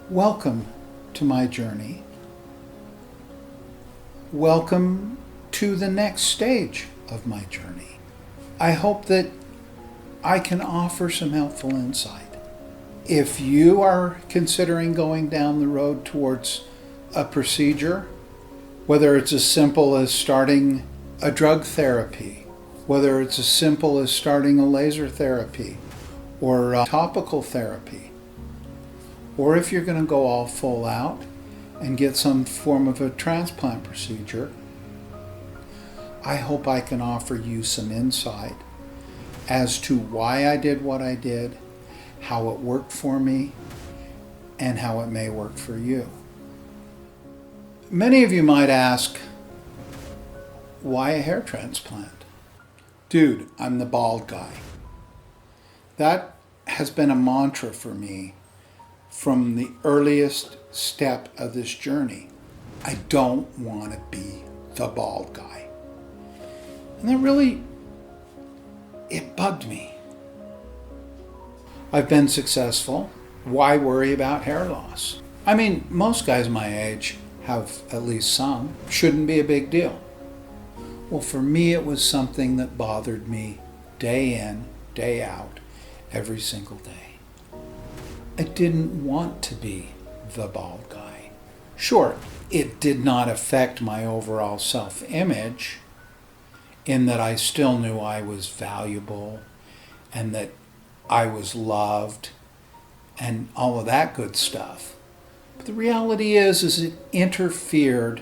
Welcome to my journey. Welcome to the next stage of my journey. I hope that I can offer some helpful insight. If you are considering going down the road towards a procedure, whether it's as simple as starting a drug therapy, whether it's as simple as starting a laser therapy or a topical therapy, or if you're going to go all full out and get some form of a transplant procedure, I hope I can offer you some insight as to why I did what I did, how it worked for me, and how it may work for you. Many of you might ask, why a hair transplant? Dude, I'm the bald guy. That has been a mantra for me from the earliest step of this journey. I don't want to be the bald guy. And that really, it bugged me. I've been successful. Why worry about hair loss? I mean, most guys my age have at least some. Shouldn't be a big deal. Well, for me, it was something that bothered me day in, day out, every single day. I didn't want to be the bald guy. Sure, it did not affect my overall self-image in that I still knew I was valuable and that I was loved and all of that good stuff. But the reality is it interfered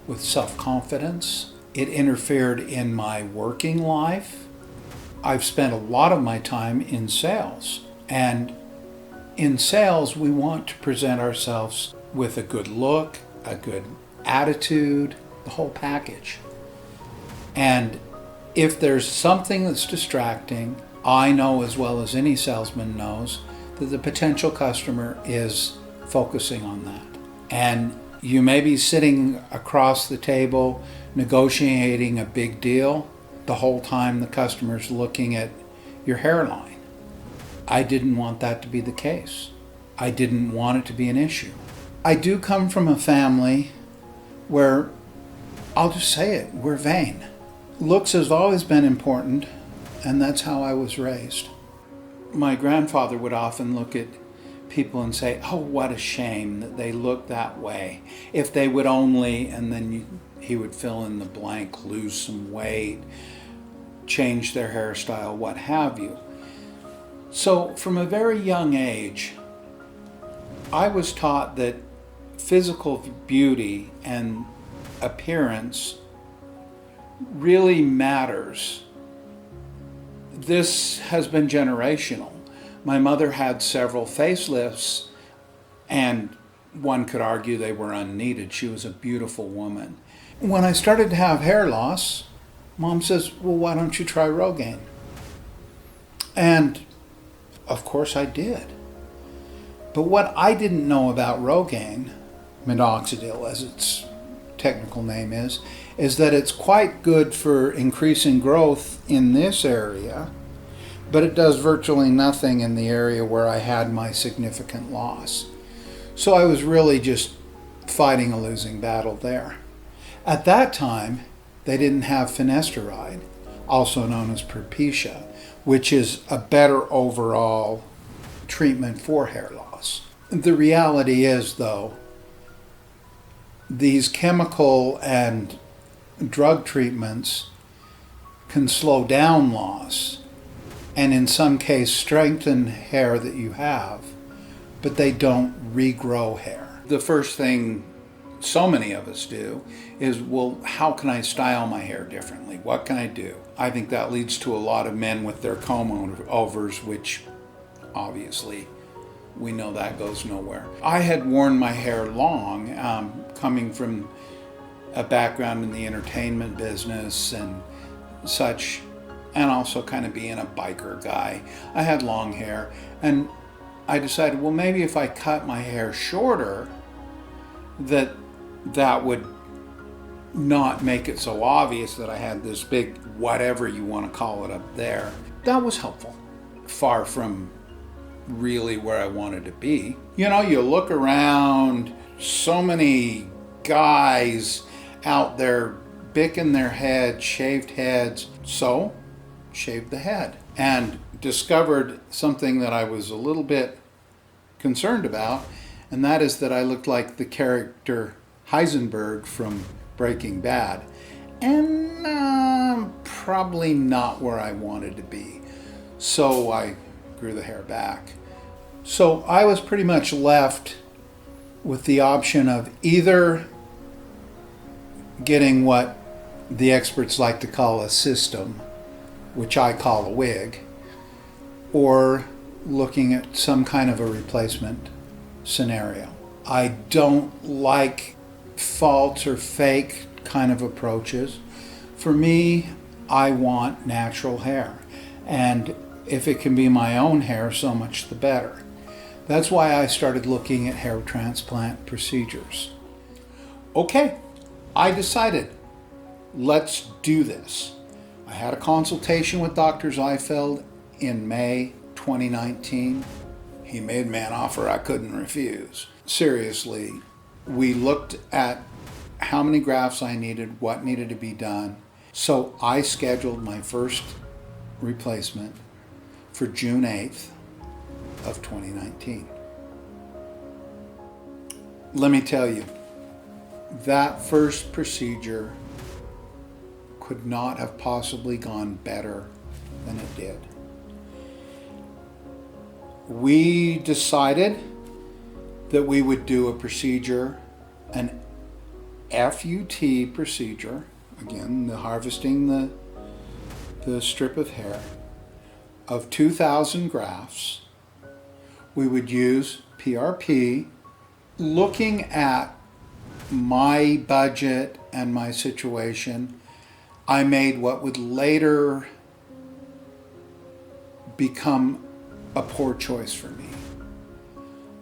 with self-confidence. It interfered in my working life. I've spent a lot of my time in sales, and in sales, we want to present ourselves with a good look, a good attitude, the whole package. And if there's something that's distracting, I know as well as any salesman knows that the potential customer is focusing on that. And you may be sitting across the table negotiating a big deal the whole time the customer's looking at your hairline. I didn't want that to be the case. I didn't want it to be an issue. I do come from a family where, I'll just say it, we're vain. Looks has always been important, and that's how I was raised. My grandfather would often look at people and say, oh, what a shame that they look that way. If they would only, and then he would fill in the blank, lose some weight, change their hairstyle, what have you. So from a very young age, I was taught that physical beauty and appearance really matters. This has been generational. My mother had several facelifts, and one could argue they were unneeded. She was a beautiful woman. When I started to have hair loss, Mom says, well, why don't you try Rogaine? And of course I did. But what I didn't know about Rogaine, minoxidil as its technical name is that it's quite good for increasing growth in this area, but it does virtually nothing in the area where I had my significant loss. So I was really just fighting a losing battle there. At that time, they didn't have finasteride, also known as Propecia, which is a better overall treatment for hair loss. The reality is, though, these chemical and drug treatments can slow down loss and in some cases strengthen hair that you have, but they don't regrow hair. The first thing so many of us do is, well, how can I style my hair differently? What can I do? I think that leads to a lot of men with their comb-overs, which obviously we know that goes nowhere. I had worn my hair long, coming from a background in the entertainment business and such, and also kind of being a biker guy. I had long hair, and I decided, well, maybe if I cut my hair shorter, that would not make it so obvious that I had this big whatever you want to call it up there. That was helpful. Far from really where I wanted to be. You know, you look around, so many guys out there bicking their heads, shaved heads. So, shaved the head and discovered something that I was a little bit concerned about, and that is that I looked like the character Heisenberg from Breaking Bad, and probably not where I wanted to be. So I grew the hair back. So I was pretty much left with the option of either getting what the experts like to call a system, which I call a wig, or looking at some kind of a replacement scenario. I don't like false or fake kind of approaches. For me, I want natural hair. And if it can be my own hair, so much the better. That's why I started looking at hair transplant procedures. Okay, I decided, let's do this. I had a consultation with Dr. Zufelt in May 2019. He made me an offer I couldn't refuse. Seriously, we looked at how many grafts I needed, what needed to be done. So I scheduled my first replacement for June 8th of 2019. Let me tell you, that first procedure could not have possibly gone better than it did. We decided that we would do a procedure, an FUT procedure, again, the harvesting the strip of hair, of 2,000 grafts. We would use PRP. Looking at my budget and my situation, I made what would later become a poor choice for me.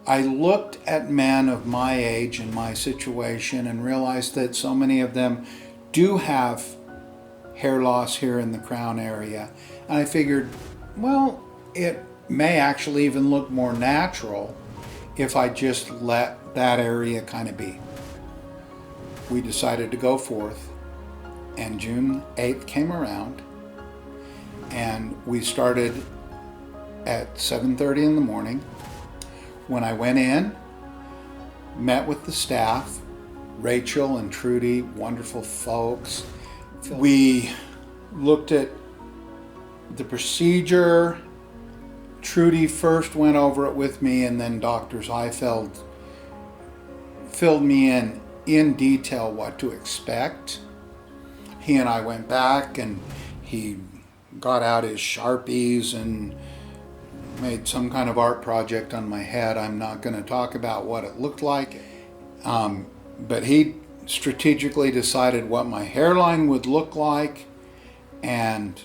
I looked at men of my age and my situation and realized that so many of them do have hair loss here in the crown area. And I figured, well, it may actually even look more natural if I just let that area kind of be. We decided to go forth, and June 8th came around, and we started at 7:30 in the morning. When I went in, met with the staff, Rachel and Trudy, wonderful folks. We looked at the procedure. Trudy first went over it with me, and then Dr. Zufelt filled me in detail what to expect. He and I went back, and he got out his Sharpies and made some kind of art project on my head. I'm not going to talk about what it looked like, but he strategically decided what my hairline would look like. And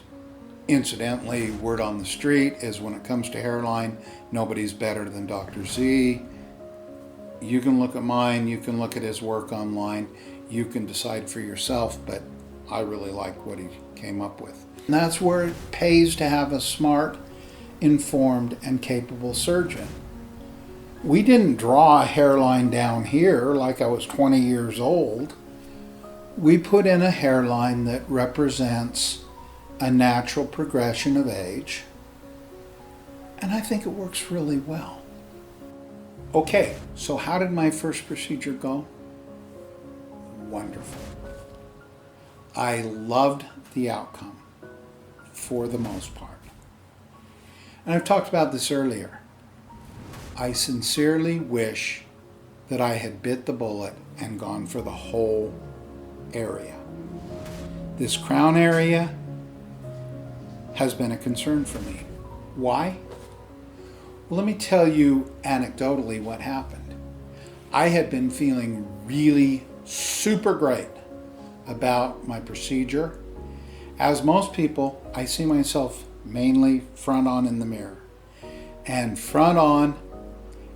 incidentally, word on the street is when it comes to hairline, nobody's better than Dr. Z. You can look at mine, you can look at his work online, you can decide for yourself, but I really like what he came up with. And that's where it pays to have a smart, informed, and capable surgeon. We didn't draw a hairline down here like I was 20 years old. We put in a hairline that represents a natural progression of age, and I think it works really well. Okay, so how did my first procedure go? Wonderful. I loved the outcome for the most part. And I've talked about this earlier. I sincerely wish that I had bit the bullet and gone for the whole area. This crown area has been a concern for me. Why? Well, let me tell you anecdotally what happened. I had been feeling really super great about my procedure. As most people, I see myself mainly front on in the mirror. And front on,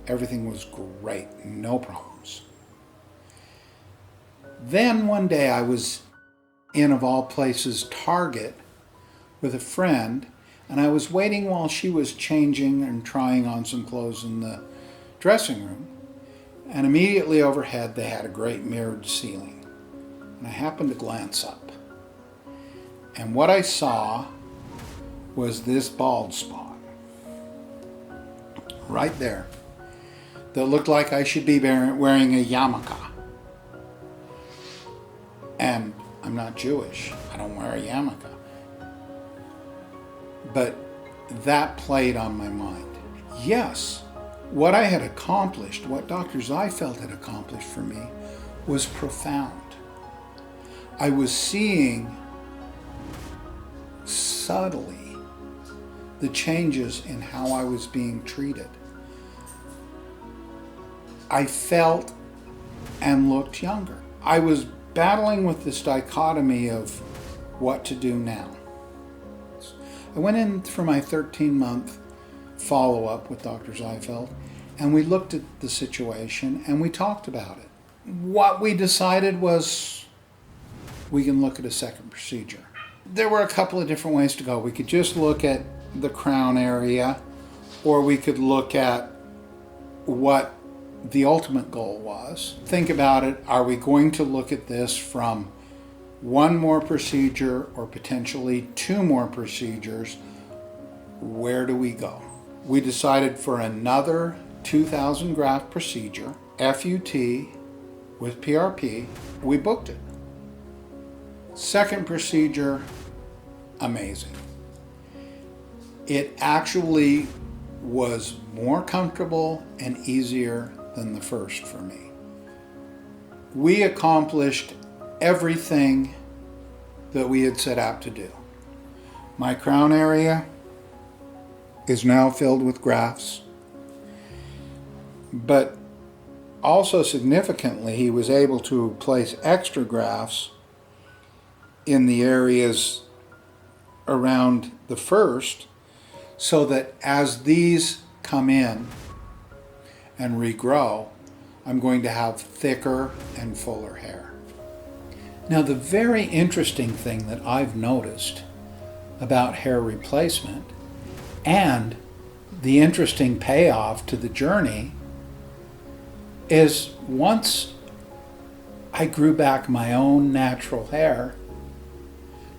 everything was great, no problems. Then one day I was in, of all places, Target with a friend, And I was waiting while she was changing and trying on some clothes in the dressing room. And immediately overhead, they had a great mirrored ceiling. And I happened to glance up. And what I saw was this bald spot right there that looked like I should be wearing a Yamaka. And I'm not Jewish. I don't wear a yarmulke. But that played on my mind. Yes, what I had accomplished, what Dr. Zufelt had accomplished for me, was profound. I was seeing subtly the changes in how I was being treated. I felt and looked younger. I was battling with this dichotomy of what to do now. I went in for my 13-month follow-up with Dr. Zufelt, and we looked at the situation and we talked about it. What we decided was we can look at a second procedure. There were a couple of different ways to go. We could just look at the crown area, or we could look at what the ultimate goal was. Think about it. Are we going to look at this from one more procedure or potentially two more procedures? Where do we go? We decided for another 2,000 graft procedure, FUT with PRP. We booked it. Second procedure, amazing. It actually was more comfortable and easier than the first for me. We accomplished everything that we had set out to do. My crown area is now filled with grafts, but also significantly, he was able to place extra grafts in the areas around the first, so that as these come in and regrow, I'm going to have thicker and fuller hair. Now, the very interesting thing that I've noticed about hair replacement, and the interesting payoff to the journey, is once I grew back my own natural hair,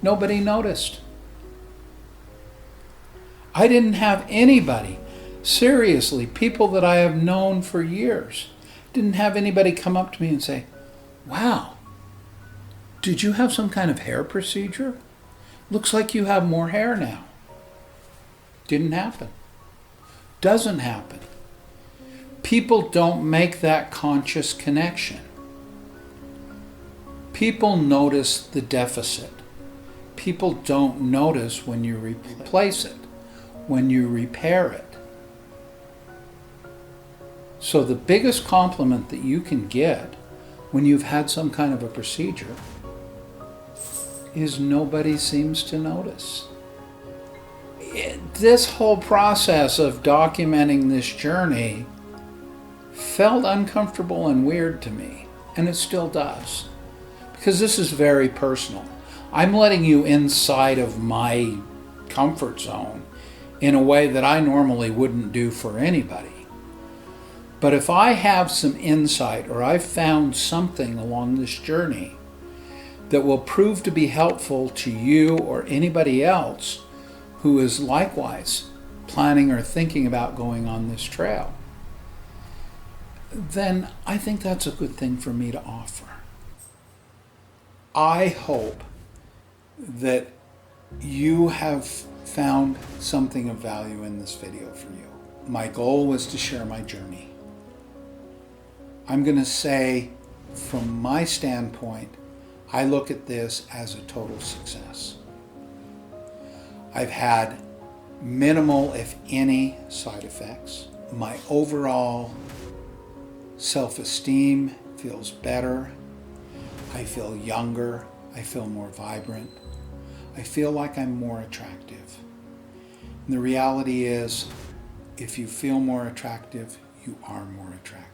nobody noticed. I didn't have anybody, seriously, people that I have known for years, didn't have anybody come up to me and say, "Wow, did you have some kind of hair procedure? Looks like you have more hair now." Didn't happen. Doesn't happen. People don't make that conscious connection. People notice the deficit. People don't notice when you replace it, when you repair it. So the biggest compliment that you can get when you've had some kind of a procedure is nobody seems to notice. This whole process of documenting this journey felt uncomfortable and weird to me, and it still does, because this is very personal. I'm letting you inside of my comfort zone in a way that I normally wouldn't do for anybody. But if I have some insight, or I've found something along this journey that will prove to be helpful to you or anybody else who is likewise planning or thinking about going on this trail, then I think that's a good thing for me to offer. I hope that you have found something of value in this video for you. My goal was to share my journey. I'm going to say, from my standpoint, I look at this as a total success. I've had minimal, if any, side effects. My overall self-esteem feels better. I feel younger. I feel more vibrant. I feel like I'm more attractive. And the reality is, if you feel more attractive, you are more attractive.